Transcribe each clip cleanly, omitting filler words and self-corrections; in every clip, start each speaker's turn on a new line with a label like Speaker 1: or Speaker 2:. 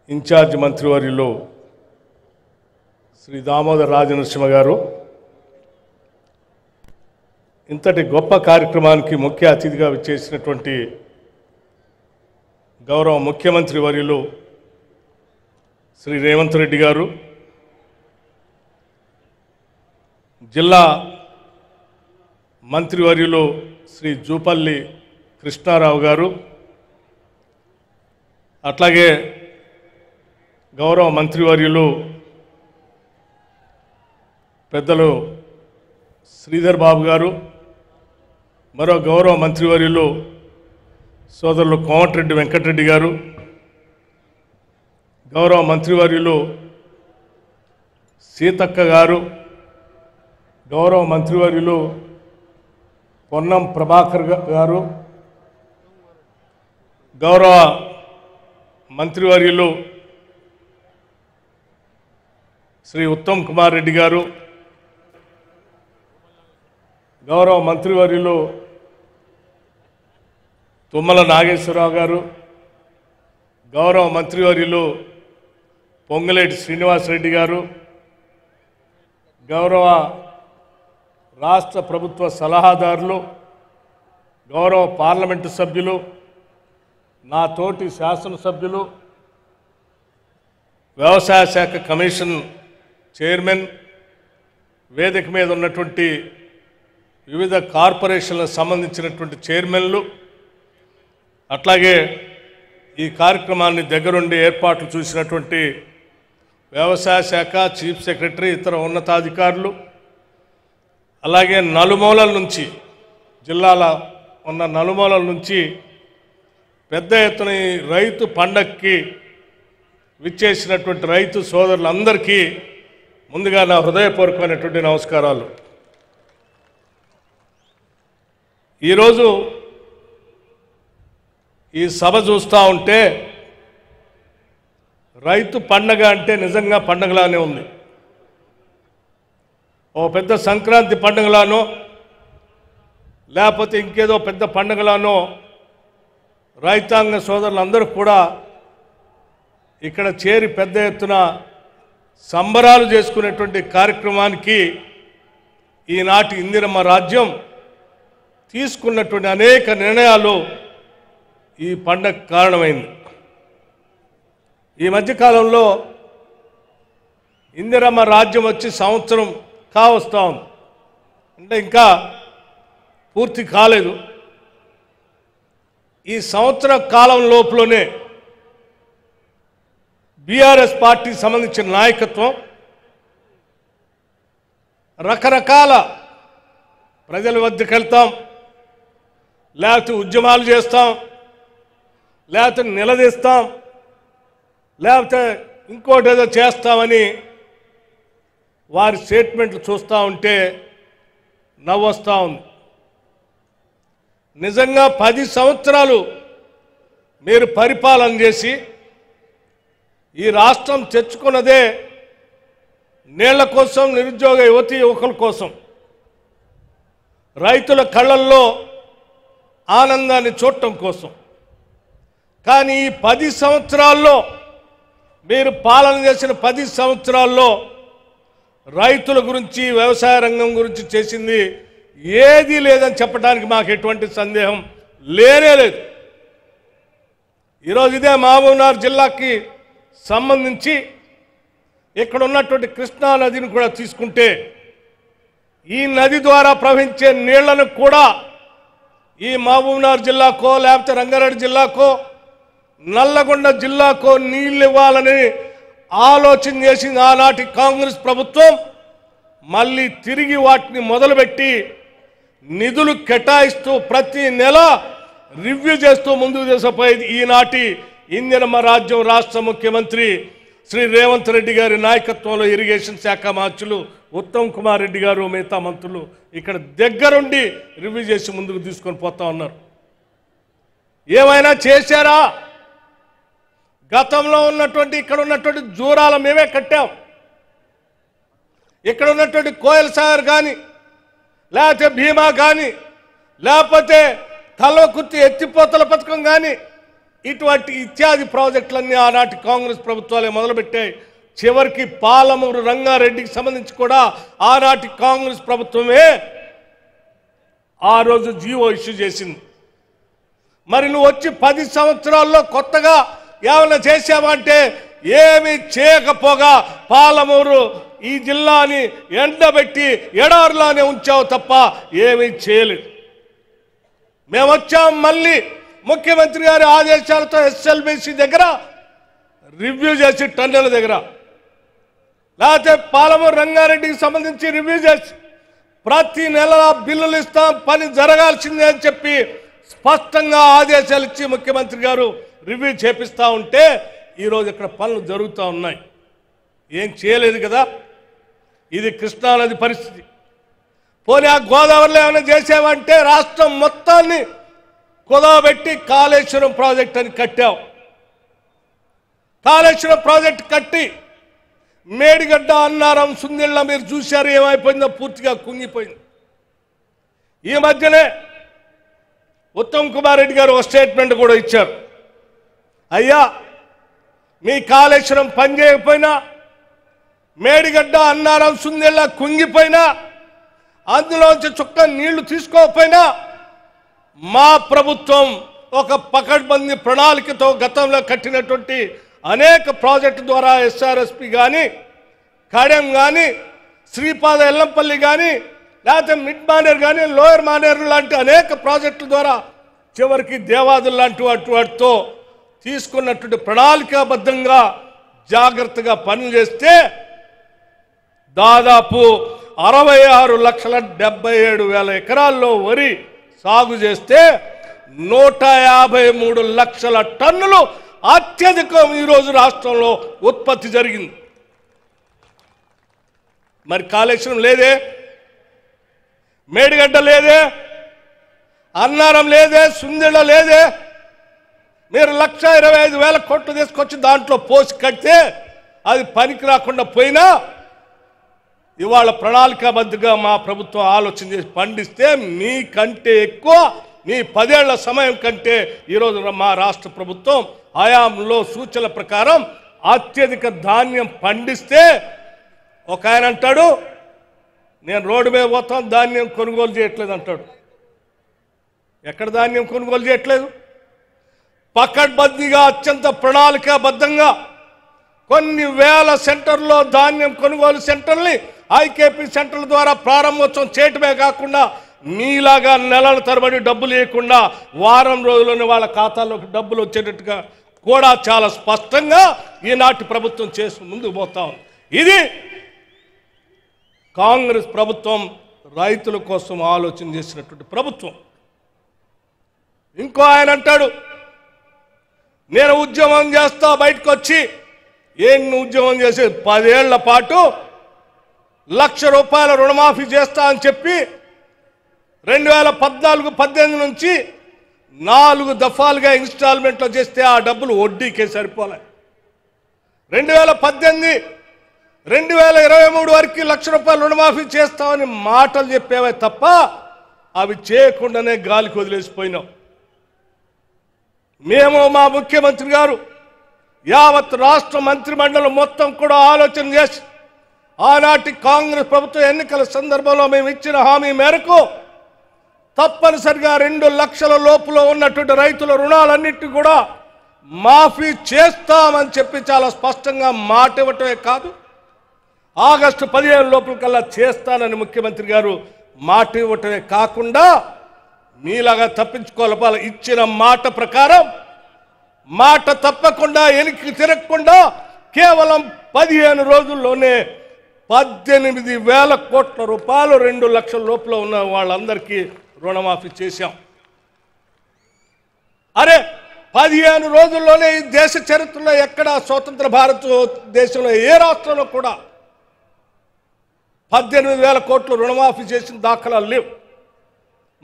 Speaker 1: Incharge మంత్రివర్యులు శ్రీ దామోదర్ రాజనరసింహ గారు ఇంతటి గొప్ప కార్యక్రమానికి ముఖ్య అతిథిగా విచ్చేసినటువంటి గౌరవ ముఖ్యమంత్రి వర్యులు శ్రీ రేవంత్ రెడ్డి గారు, జిల్లా మంత్రివర్యులు శ్రీ జూపల్లి కృష్ణారావు గారు, అట్లాగే గౌరవ మంత్రివర్యులు పెద్దలు శ్రీధర్ బాబు గారు, మరో గౌరవ మంత్రివర్యులు సోదరులు కోమటిరెడ్డి వెంకటరెడ్డి గారు, గౌరవ మంత్రివర్యులు సీతక్క గారు, గౌరవ మంత్రివర్యులు పొన్నం ప్రభాకర్ గారు, గౌరవ మంత్రివర్యులు శ్రీ ఉత్తమ్ కుమార్ రెడ్డి గారు, గౌరవ మంత్రివర్యులు తుమ్మల నాగేశ్వరరావు గారు, గౌరవ మంత్రివర్యులు పొంగులేటి శ్రీనివాసరెడ్డి గారు, గౌరవ రాష్ట్ర ప్రభుత్వ సలహాదారులు, గౌరవ పార్లమెంటు సభ్యులు, నా తోటి శాసనసభ్యులు, వ్యవసాయ శాఖ కమిషన్ చైర్మన్, వేదిక మీద ఉన్నటువంటి వివిధ కార్పొరేషన్లకు సంబంధించినటువంటి చైర్మన్లు, అట్లాగే ఈ కార్యక్రమాన్ని దగ్గరుండి ఏర్పాట్లు చూసినటువంటి వ్యవసాయ శాఖ చీఫ్ సెక్రటరీ, ఇతర ఉన్నతాధికారులు, అలాగే నలుమూలల నుంచి, జిల్లాల ఉన్న నలుమూలల నుంచి పెద్ద ఎత్తున ఈ రైతు పండగకి విచ్చేసినటువంటి రైతు సోదరులందరికీ ముందుగా నా హృదయపూర్వకమైనటువంటి నమస్కారాలు. ఈరోజు ఈ సభ చూస్తూ ఉంటే రైతు పండగ అంటే నిజంగా పండగలానే ఉంది. ఓ పెద్ద సంక్రాంతి పండుగలానో లేకపోతే ఇంకేదో పెద్ద పండుగలానో రైతాంగ సోదరులందరూ కూడా ఇక్కడ చేరి పెద్ద ఎత్తున సంబరాలు చేసుకునేటువంటి కార్యక్రమానికి ఈనాటి ఇందిరమ్మ రాజ్యం తీసుకున్నటువంటి అనేక నిర్ణయాలు ఈ పండగ కారణమైంది. ఈ మధ్యకాలంలో ఇందిరమ్మ రాజ్యం వచ్చి సంవత్సరం కావస్తా ఉంది, అంటే ఇంకా పూర్తి కాలేదు. ఈ సంవత్సర కాలం లోపులోనే బీఆర్ఎస్ పార్టీకి సంబంధించిన నాయకత్వం రకరకాల ప్రజల వద్దకు వెళ్తాం, లేకపోతే ఉద్యమాలు చేస్తాం, లేకపోతే నిలదీస్తాం, లేకపోతే ఇంకోటి ఏదో చేస్తామని వారి స్టేట్మెంట్లు చూస్తూ ఉంటే నవ్వొస్తూ ఉంది. నిజంగా 10 సంవత్సరాలు మీరు పరిపాలన చేసి ఈ రాష్ట్రం తెచ్చుకున్నదే నీళ్ల కోసం, నిరుద్యోగ యువతీ యువకుల కోసం, రైతుల కళ్ళల్లో ఆనందాన్ని చూడటం కోసం. కానీ ఈ 10 సంవత్సరాల్లో మీరు పాలన చేసిన 10 సంవత్సరాల్లో రైతుల గురించి, వ్యవసాయ రంగం గురించి చేసింది ఏదీ లేదని చెప్పడానికి మాకు ఎటువంటి సందేహం లేనే లేదు. ఈరోజు ఇదే మహబూబ్నగర్ జిల్లాకి సంబంధించి ఇక్కడ ఉన్నటువంటి కృష్ణా నదిని కూడా తీసుకుంటే ఈ నది ద్వారా ప్రవహించే నీళ్లను కూడా ఈ మహబూబ్నగర్ జిల్లాకో లేకపోతే రంగారెడ్డి జిల్లాకో నల్లగొండ జిల్లాకో నీళ్ళు ఇవ్వాలని ఆలోచన చేసింది ఆనాటి కాంగ్రెస్ ప్రభుత్వం. మళ్ళీ తిరిగి వాటిని మొదలుపెట్టి నిధులు కేటాయిస్తూ ప్రతి నెల రివ్యూ చేస్తూ ముందుకు తీసుకుపోయేది ఈనాటి ఇందిరమ్మ రాజ్యం రాష్ట్ర ముఖ్యమంత్రి శ్రీ రేవంత్ రెడ్డి గారి నాయకత్వంలో ఇరిగేషన్ శాఖ మంత్రులు ఉత్తమ్ కుమార్ రెడ్డి గారు, మిగతా మంత్రులు ఇక్కడ దగ్గరుండి రివ్యూ చేసి ముందుకు తీసుకొని పోతా ఉన్నారు. ఏమైనా చేశారా? గతంలో ఉన్నటువంటి ఇక్కడ ఉన్నటువంటి జూరాల మేమే కట్టాం. ఇక్కడ ఉన్నటువంటి కోయల్ సాగర్ కానీ, లేకపోతే భీమా కానీ, లేకపోతే కల్వకుర్తి ఎత్తిపోతల పథకం కానీ, ఇటువంటి ఇత్యాది ప్రాజెక్టులన్నీ ఆనాటి కాంగ్రెస్ ప్రభుత్వాలే మొదలుపెట్టాయి. చివరికి పాలమూరు రంగారెడ్డికి సంబంధించి కూడా ఆనాటి కాంగ్రెస్ ప్రభుత్వమే ఆ రోజు జీవో ఇష్యూ చేసింది. మరి నువ్వు వచ్చి 10 సంవత్సరాల్లో కొత్తగా ఏమైనా చేసావంటే ఏమి చేయకపోగా పాలమూరు ఈ జిల్లాని ఎండబెట్టి ఎడారులానే ఉంచావు తప్ప ఏమీ చేయలేదు. మేము వచ్చాం మళ్ళీ ముఖ్యమంత్రి గారి ఆదేశాలతో ఎస్ఎల్బిసి దగ్గర రివ్యూ చేసి టన్నెల దగ్గర, లేకపోతే పాలమూరు రంగారెడ్డికి సంబంధించి రివ్యూ చేసి ప్రతి నెల బిల్లులు ఇస్తాం, పని జరగాల్సిందే అని చెప్పి స్పష్టంగా ఆదేశాలు ఇచ్చి ముఖ్యమంత్రి గారు రివ్యూ చేపిస్తూ ఉంటే ఈరోజు ఇక్కడ పనులు జరుగుతూ ఉన్నాయి. ఏం చేయలేదు కదా. ఇది కృష్ణానది పరిస్థితి. పోనీ ఆ గోదావరిలో ఏమైనా చేసామంటే రాష్ట్రం మొత్తాన్ని కుదవబెట్టి కాళేశ్వరం ప్రాజెక్ట్ అని కట్టాం. కాళేశ్వరం ప్రాజెక్ట్ కట్టి మేడిగడ్డ అన్నారం సుందిళ్ళ మీరు చూశారు ఏమైపోయిందో, పూర్తిగా కుంగిపోయింది. ఈ మధ్యనే ఉత్తమ్ కుమార్ రెడ్డి గారు ఒక స్టేట్మెంట్ కూడా ఇచ్చారు. అయ్యా మీ కాళేశ్వరం పని చేయకపోయినా, మేడిగడ్డ అన్నారం సుందిళ్ళ కుంగిపోయినా, అందులోంచి చుక్క నీళ్లు తీసుకోకపోయినా మా ప్రభుత్వం ఒక పకడ్బందీ ప్రణాళికతో గతంలో కట్టినటువంటి అనేక ప్రాజెక్టు ద్వారా ఎస్ఆర్ఎస్పి కానీ, కడెం కానీ, శ్రీపాద ఎల్లంపల్లి కానీ, లేకపోతే మిడ్ మానేర్ కానీ, లోయర్ మానేర్ లాంటి అనేక ప్రాజెక్టుల ద్వారా చివరికి దేవాదులు లాంటి వాటితో తీసుకున్నటువంటి ప్రణాళికాబద్ధంగా జాగ్రత్తగా పనులు చేస్తే దాదాపు 66,77,000 ఎకరాల్లో వరి సాగు చేస్తే 153 లక్షల టన్నులు అత్యధికం ఈరోజు రాష్ట్రంలో ఉత్పత్తి జరిగింది. మరి కాళేశ్వరం లేదే, మేడిగడ్డ లేదే, అన్నారం లేదే, సుందిళ్ళ లేదే. మీరు 1,25,000 కోట్లు తీసుకొచ్చి దాంట్లో పోసి కడితే అది పనికి రాకుండా పోయినా ఇవాళ ప్రణాళికాబద్ధంగా మా ప్రభుత్వం ఆలోచన చేసి పండిస్తే మీకంటే ఎక్కువ, మీ 10 ఏళ్ల సమయం కంటే ఈరోజు మా రాష్ట్ర ప్రభుత్వం హయాంలో సూచనల ప్రకారం అత్యధిక ధాన్యం పండిస్తే ఒక ఆయన అంటాడు నేను రోడ్డు మీద పోతాం ధాన్యం కొనుగోలు చేయట్లేదు అంటాడు. ఎక్కడ ధాన్యం కొనుగోలు చేయట్లేదు? పకడ్బందీగా అత్యంత ప్రణాళికాబద్ధంగా కొన్ని వేల సెంటర్లో ధాన్యం కొనుగోలు సెంటర్ని ఐకేపీ సెంటర్ల ద్వారా ప్రారంభోత్సవం చేయటమే కాకుండా మీలాగా నెలల తరబడి డబ్బులు ఇవ్వకుండా వారం రోజుల్లోనే వాళ్ళ ఖాతాల్లోకి డబ్బులు వచ్చేటట్టుగా కూడా చాలా స్పష్టంగా ఈనాటి ప్రభుత్వం చేసి ముందుకు పోతా ఉంది. ఇది కాంగ్రెస్ ప్రభుత్వం రైతుల కోసం ఆలోచన చేసినటువంటి ప్రభుత్వం. ఇంకో ఆయన అంటాడు నేను ఉద్యమం చేస్తా, బయటకు వచ్చి ఏం ఉద్యమం చేసే 10 ఏళ్ల పాటు ₹1,00,000 రుణమాఫీ చేస్తా అని చెప్పి 2014-18 నుంచి 4 దఫాలుగా ఇన్స్టాల్మెంట్లో చేస్తే ఆ డబ్బులు వడ్డీకే సరిపోలే. 2018-2023 వరకు ₹1,00,000 రుణమాఫీ చేస్తామని మాటలు చెప్పేవే తప్ప అవి చేయకుండానే గాలికి వదిలేసిపోయినాం. మేము మా ముఖ్యమంత్రి గారు యావత్ రాష్ట్ర మంత్రిమండలి మొత్తం కూడా ఆలోచన చేసి ఆనాటి కాంగ్రెస్ ప్రభుత్వ ఎన్నికల సందర్భంలో మేము ఇచ్చిన హామీ మేరకు తప్పనిసరిగా 2 లక్షల లోపులో ఉన్నటువంటి రైతుల రుణాలన్నింటినీ కూడా మాఫీ చేస్తామని చెప్పి చాలా స్పష్టంగా మాట ఇవ్వటమే కాదు, ఆగస్టు 15 లోపల కల్లా చేస్తానని ముఖ్యమంత్రి గారు మాట ఇవ్వటమే కాకుండా మీలాగా తప్పించుకోవాలి ఇచ్చిన మాట ప్రకారం మాట తప్పకుండా వెనక్కి తిరగకుండా కేవలం 15 రోజుల్లోనే 18,000 కోట్ల రూపాయలు 2 లక్షల లోపల ఉన్న వాళ్ళందరికీ రుణమాఫీ చేశాం. అరే 15 రోజుల్లోనే ఈ దేశ చరిత్రలో ఎక్కడ స్వతంత్ర భారతదేశంలో ఏ రాష్ట్రంలో కూడా 18,000 కోట్లు రుణమాఫీ చేసిన దాఖలాలు లేవు.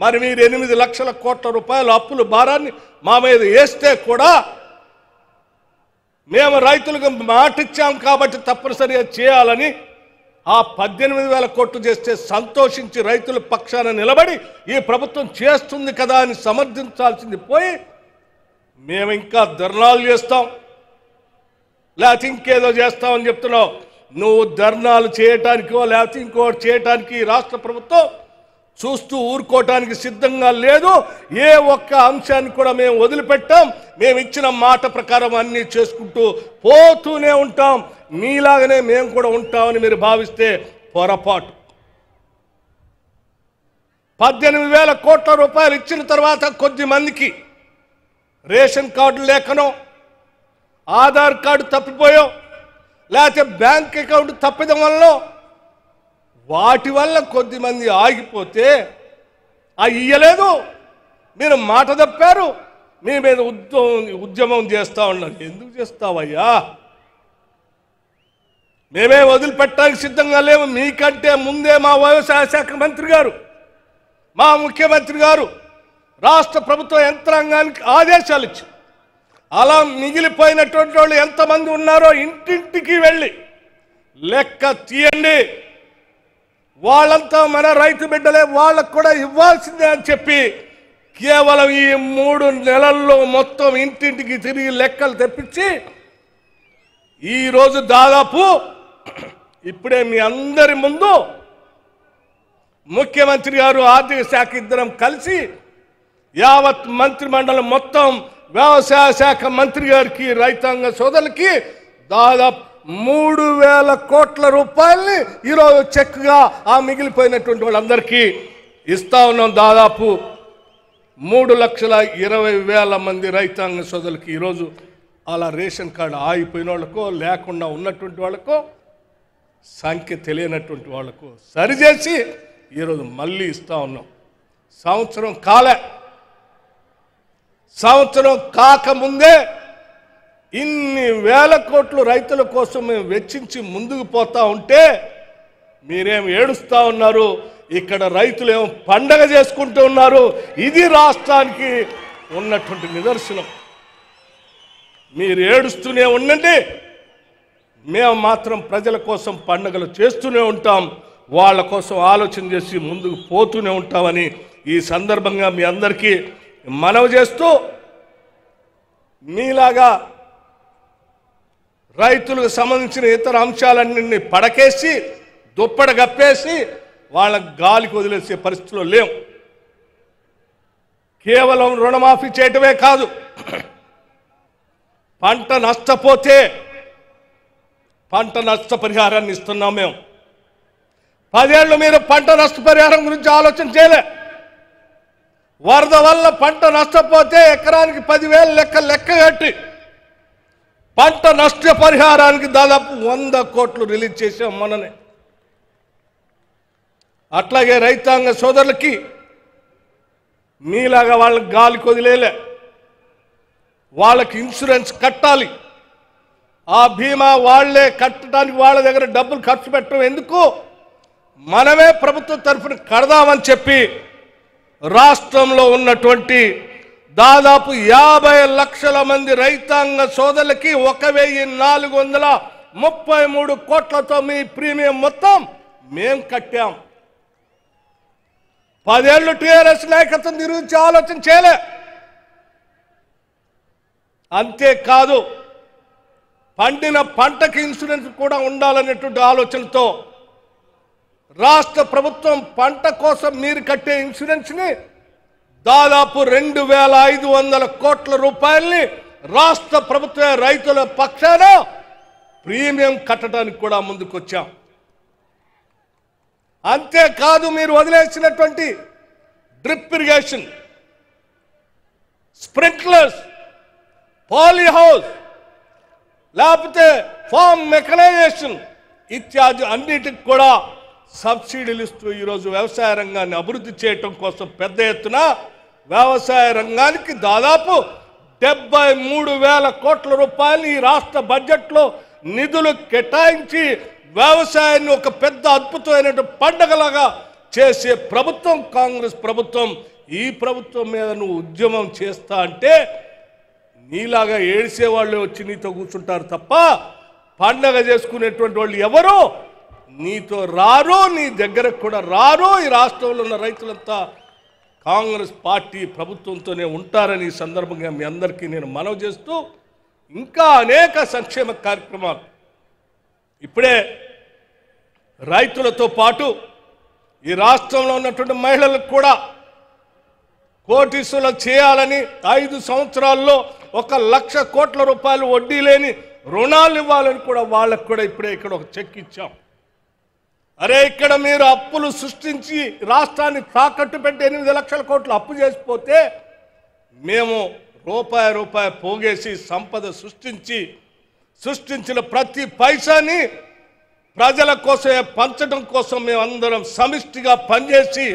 Speaker 1: మరి మీరు 8 లక్షల కోట్ల రూపాయల అప్పుల భారాన్ని మా మీద వేస్తే కూడా మేము రైతులకు మాట ఇచ్చాం కాబట్టి తప్పనిసరిగా చేయాలని ఆ 18,000 కోట్లు చేస్తే సంతోషించి రైతుల పక్షాన నిలబడి ఈ ప్రభుత్వం చేస్తుంది కదా అని సమర్థించాల్సింది పోయి మేము ఇంకా ధర్నాలు చేస్తాం, లేకపోతే ఇంకేదో చేస్తామని చెప్తున్నావు. నువ్వు ధర్నాలు చేయటానికో లేకపోతే ఇంకోటి చేయటానికి రాష్ట్ర ప్రభుత్వం చూస్తూ ఊరుకోవటానికి సిద్ధంగా లేదు. ఏ ఒక్క అంశాన్ని కూడా మేము వదిలిపెట్టాం. మేము ఇచ్చిన మాట ప్రకారం అన్నీ చేసుకుంటూ పోతూనే ఉంటాం. మీలాగనే మేము కూడా ఉంటామని మీరు భావిస్తే పొరపాటు. 18,000 కోట్ల రూపాయలు ఇచ్చిన తర్వాత కొద్ది మందికి రేషన్ కార్డు లేకనో, ఆధార్ కార్డు తప్పిపోయో, లేకపోతే బ్యాంక్ అకౌంట్ తప్పిదం వల్ల వాటి వల్ల కొద్దిమంది ఆగిపోతే ఇయ్యలేదు, మీరు మాట తప్పారు, మీ మీద ఉద్యమం చేస్తా ఉన్నారు. ఎందుకు చేస్తావయ్యా? మేమే వదిలిపెట్టడానికి సిద్ధంగా లేవు. మీకంటే ముందే మా వ్యవసాయ శాఖ మంత్రి గారు, మా ముఖ్యమంత్రి గారు రాష్ట్ర ప్రభుత్వ యంత్రాంగానికి ఆదేశాలు ఇచ్చి అలా మిగిలిపోయినటువంటి వాళ్ళు ఎంతమంది ఉన్నారో ఇంటింటికి వెళ్ళి లెక్క తీయండి. వాళ్ళంతా మన రైతు బిడ్డలే, వాళ్ళకు కూడా ఇవ్వాల్సిందే అని చెప్పి కేవలం ఈ 3 నెలల్లో మొత్తం ఇంటింటికి తిరిగి లెక్కలు తెప్పించి ఈరోజు దాదాపు ఇప్పుడే మీ అందరి ముందు ముఖ్యమంత్రి గారు, ఆర్థిక శాఖ ఇద్దరం కలిసి యావత్ మంత్రి మండలం మొత్తం వ్యవసాయ శాఖ మంత్రి గారికి, రైతాంగ సోదరులకి దాదాపు 3,000 కోట్ల రూపాయల్ని ఈరోజు చెక్గా ఆ మిగిలిపోయినటువంటి వాళ్ళందరికీ ఇస్తా ఉన్నాం. దాదాపు 3,20,000 మంది రైతాంగ సోదరులకి ఈరోజు అలా రేషన్ కార్డు ఆగిపోయిన వాళ్ళకో, లేకుండా ఉన్నటువంటి వాళ్ళకో, సంఖ్య తెలియనటువంటి వాళ్ళకు సరిచేసి ఈరోజు మళ్ళీ ఇస్తా ఉన్నాం. సంవత్సరం కాకముందే ఇన్ని వేల కోట్లు రైతుల కోసం మేము వెచ్చించి ముందుకు పోతా ఉంటే మీరేం ఏడుస్తూ ఉన్నారు. ఇక్కడ రైతులేమో పండగ చేసుకుంటూ ఉన్నారు. ఇది రాష్ట్రానికి ఉన్నటువంటి నిదర్శనం. మీరు ఏడుస్తూనే ఉండండి, మేము మాత్రం ప్రజల కోసం పండగలు చేస్తూనే ఉంటాం, వాళ్ళ కోసం ఆలోచన చేసి ముందుకు పోతూనే ఉంటామని ఈ సందర్భంగా మీ అందరికీ మనవి చేస్తూ, మీలాగా రైతులకు సంబంధించిన ఇతర అంశాలన్నింటినీ పడకేసి దుప్పడ గప్పేసి వాళ్ళ గాలికి వదిలేసే పరిస్థితిలో లేవు. కేవలం రుణమాఫీ చేయటమే కాదు, పంట నష్టపోతే పంట నష్టపరిహారాన్ని ఇస్తున్నాం. మేము 10 ఏళ్ళు మీరు పంట నష్టపరిహారం గురించి ఆలోచన చేయలే. వరద వల్ల పంట నష్టపోతే ఎకరానికి 10,000 లెక్క కట్టి పంట నష్టపరిహారానికి దాదాపు 100 కోట్లు రిలీజ్ చేసాం మొన్ననే. అట్లాగే రైతాంగ సోదరులకి మీలాగా వాళ్ళకి గాలికి వదిలేలే, వాళ్ళకి ఇన్సూరెన్స్ కట్టాలి. ఆ బీమా వాళ్లే కట్టడానికి వాళ్ళ దగ్గర డబ్బులు ఖర్చు పెట్టడం ఎందుకు, మనమే ప్రభుత్వం తరఫున కడదామని చెప్పి రాష్ట్రంలో ఉన్నటువంటి దాదాపు 50 లక్షల మంది రైతాంగ సోదరులకి 1,433 కోట్లతో మీ ప్రీమియం మొత్తం మేం కట్టాం. 10 ఏళ్ళు టీఆర్ఎస్ నాయకత్వం గురించి ఆలోచన చేయలే. అంతేకాదు, పండిన పంటకి ఇన్సూరెన్స్ కూడా ఉండాలనేటువంటి ఆలోచనతో రాష్ట్ర ప్రభుత్వం పంట కోసం మీరు కట్టే ఇన్సూరెన్స్ని దాదాపు 2,500 కోట్ల రూపాయల్ని రాష్ట్ర ప్రభుత్వ రైతుల పక్షాన ప్రీమియం కట్టడానికి కూడా ముందుకొచ్చాం. అంతేకాదు, మీరు వదిలేసినటువంటి drip irrigation, sprinklers, poly house, లేకపోతే ఫార్మ్ మెకనైజేషన్ ఇత్యాది అన్నిటికి కూడా సబ్సిడీలు ఇస్తూ ఈరోజు వ్యవసాయ రంగాన్ని అభివృద్ధి చేయటం కోసం పెద్ద ఎత్తున వ్యవసాయ రంగానికి దాదాపు 73,000 కోట్ల రూపాయలు ఈ రాష్ట్ర బడ్జెట్లో నిధులు కేటాయించి వ్యవసాయాన్ని ఒక పెద్ద అద్భుతమైన పండగలాగా చేసే ప్రభుత్వం కాంగ్రెస్ ప్రభుత్వం. ఈ ప్రభుత్వం మీద నువ్వు ఉద్యమం చేస్తా అంటే నీలాగా ఏడిసే వాళ్ళు వచ్చి నీతో కూర్చుంటారు తప్ప పండగ చేసుకునేటువంటి వాళ్ళు ఎవరు నీతో రారు, నీ దగ్గరకు కూడా రారు. ఈ రాష్ట్రంలో ఉన్న రైతులంతా కాంగ్రెస్ పార్టీ ప్రభుత్వంతోనే ఉంటారని ఈ సందర్భంగా మీ అందరికీ నేను మనవి చేస్తూ ఇంకా అనేక సంక్షేమ కార్యక్రమాలు ఇప్పుడే రైతులతో పాటు ఈ రాష్ట్రంలో ఉన్నటువంటి మహిళలకు కూడా కోటీసులు చేయాలని 5 సంవత్సరాల్లో 1,00,000 కోట్ల రూపాయలు వడ్డీ లేని రుణాలు ఇవ్వాలని కూడా వాళ్ళకు కూడా ఇప్పుడే ఇక్కడ ఒక చెక్ ఇచ్చాం. అరే ఇక్కడ మీరు అప్పులు సృష్టించి రాష్ట్రాన్ని తాకట్టు పెట్టి 8 లక్షల కోట్లు అప్పు చేసిపోతే మేము రూపాయి పోగేసి సంపద సృష్టించిన ప్రతి పైసాని ప్రజల కోసమే పంచడం కోసం మేమందరం సమిష్టిగా పనిచేసి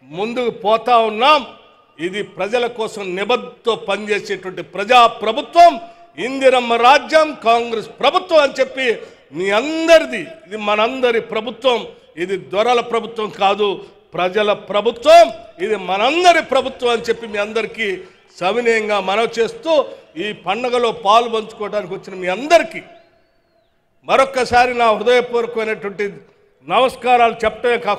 Speaker 1: ముందుకు పోతా ఉన్నాం. ఇది ప్రజల కోసం నిబద్ధతో పనిచేసేటువంటి ప్రజా ప్రభుత్వం, ఇందిరమ్మ రాజ్యం, కాంగ్రెస్ ప్రభుత్వం అని చెప్పి మీ అందరిది, ఇది మనందరి ప్రభుత్వం. ఇది దొరల ప్రభుత్వం కాదు, ప్రజల ప్రభుత్వం. ఇది మనందరి ప్రభుత్వం అని చెప్పి మీ అందరికీ సవినయంగా మనవి చేస్తూ ఈ పండుగలో పాలు పంచుకోవడానికి వచ్చిన మీ అందరికీ మరొక్కసారి నా హృదయపూర్వకమైనటువంటి నమస్కారాలు చెప్పడమే కాకుండా